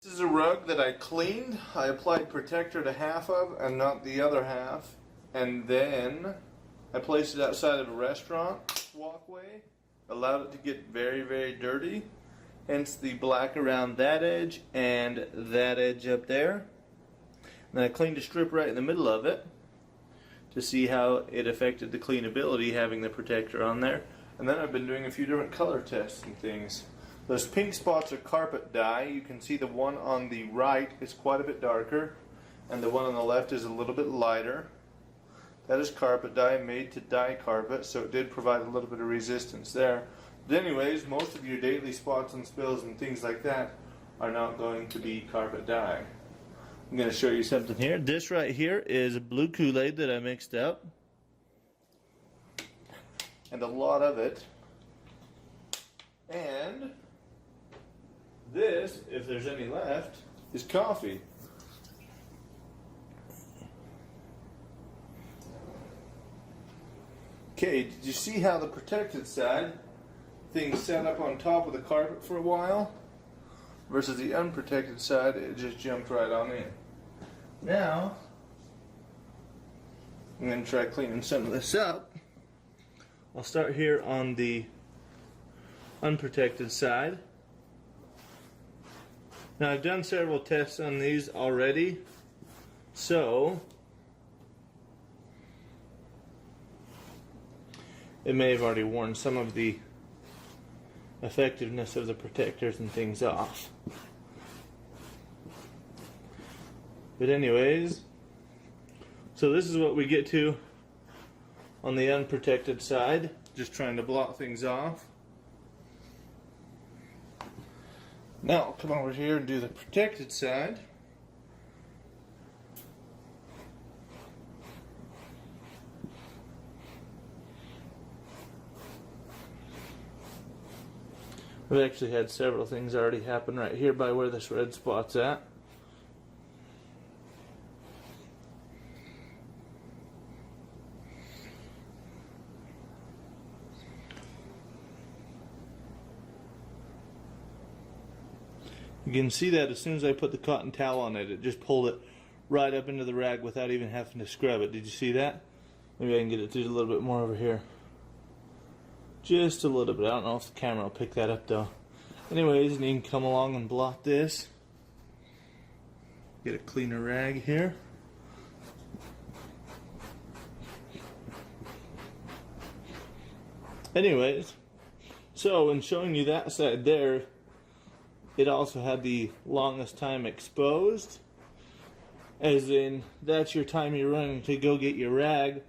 This is a rug that I cleaned. I applied protector to half of and not the other half. And then I placed it outside of a restaurant walkway. Allowed it to get very, very dirty. Hence the black around that edge and that edge up there. And then I cleaned a strip right in the middle of it to see how it affected the cleanability having the protector on there. And then I've been doing a few different color tests and things. Those pink spots are carpet dye. You can see the one on the right is quite a bit darker and the one on the left is a little bit lighter. That is carpet dye made to dye carpet, so it did provide a little bit of resistance there. But anyways, most of your daily spots and spills and things like that are not going to be carpet dye. I'm going to show you something here. This right here is blue Kool-Aid that I mixed up. And a lot of it. And this, if there's any left, is coffee. Okay, did you see how the protected side thing sat up on top of the carpet for a while? Versus the unprotected side, it just jumped right on in. Now, I'm going to try cleaning some of this up. I'll start here on the unprotected side. Now I've done several tests on these already, so it may have already worn some of the effectiveness of the protectors and things off. But anyways, so this is what we get to on the unprotected side, just trying to block things off. Now I'll come over here and do the protected side. We've actually had several things already happen right here by where this red spot's at. You can see that as soon as I put the cotton towel on it, it just pulled it right up into the rag without even having to scrub it. Did you see that? Maybe I can get it to a little bit more over here. Just a little bit. I don't know if the camera will pick that up though. Anyways, and you can come along and blot this. Get a cleaner rag here. Anyways, so in showing you that side there, it also had the longest time exposed, as in that's your time you're running to go get your rag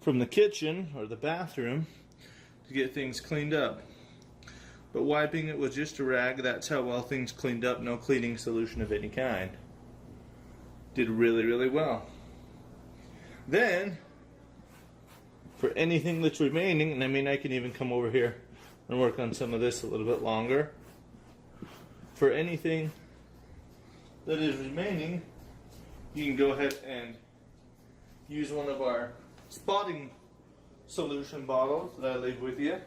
from the kitchen or the bathroom to get things cleaned up. But wiping it with just a rag, that's how well things cleaned up, no cleaning solution of any kind. Did really, really well. Then, for anything that's remaining, and I mean I can even come over here and work on some of this a little bit longer. For anything that is remaining, you can go ahead and use one of our spotting solution bottles that I leave with you.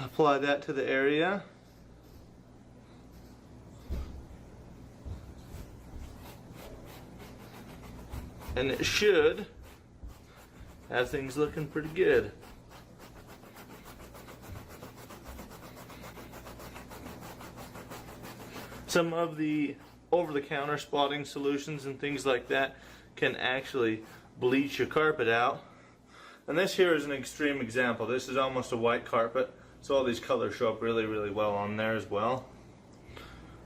Apply that to the area. And it should have things looking pretty good. Some of the over-the-counter spotting solutions and things like that can actually bleach your carpet out. And this here is an extreme example. This is almost a white carpet, so all these colors show up really, really well on there as well.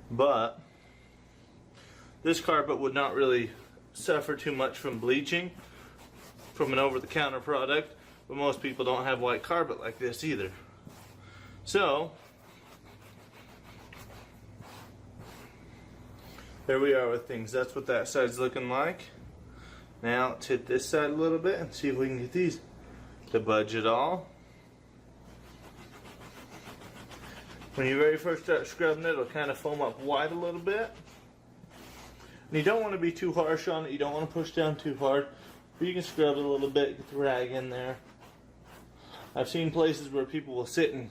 But this carpet would not really suffer too much from bleaching from an over-the-counter product, but most people don't have white carpet like this either. So there we are with things. That's what that side's looking like. Now let's hit this side a little bit and see if we can get these to budge at all. When you very first start scrubbing it, it'll kind of foam up wide a little bit. And you don't want to be too harsh on it. You don't want to push down too hard. But you can scrub it a little bit, get the rag in there. I've seen places where people will sit and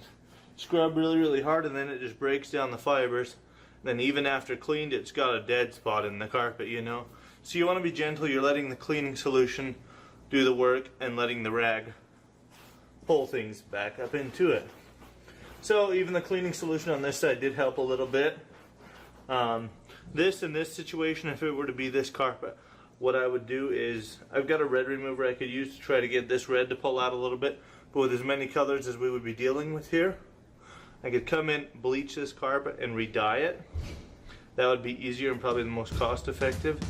scrub really hard, and then it just breaks down the fibers. Then even after cleaned, it's got a dead spot in the carpet, you know. So you want to be gentle. You're letting the cleaning solution do the work and letting the rag pull things back up into it. So even the cleaning solution on this side did help a little bit. This in this situation, if it were to be this carpet, what I would do is, I've got a red remover I could use to try to get this red to pull out a little bit, but with as many colors as we would be dealing with here, I could come in, bleach this carpet, and re-dye it. That would be easier and probably the most cost effective.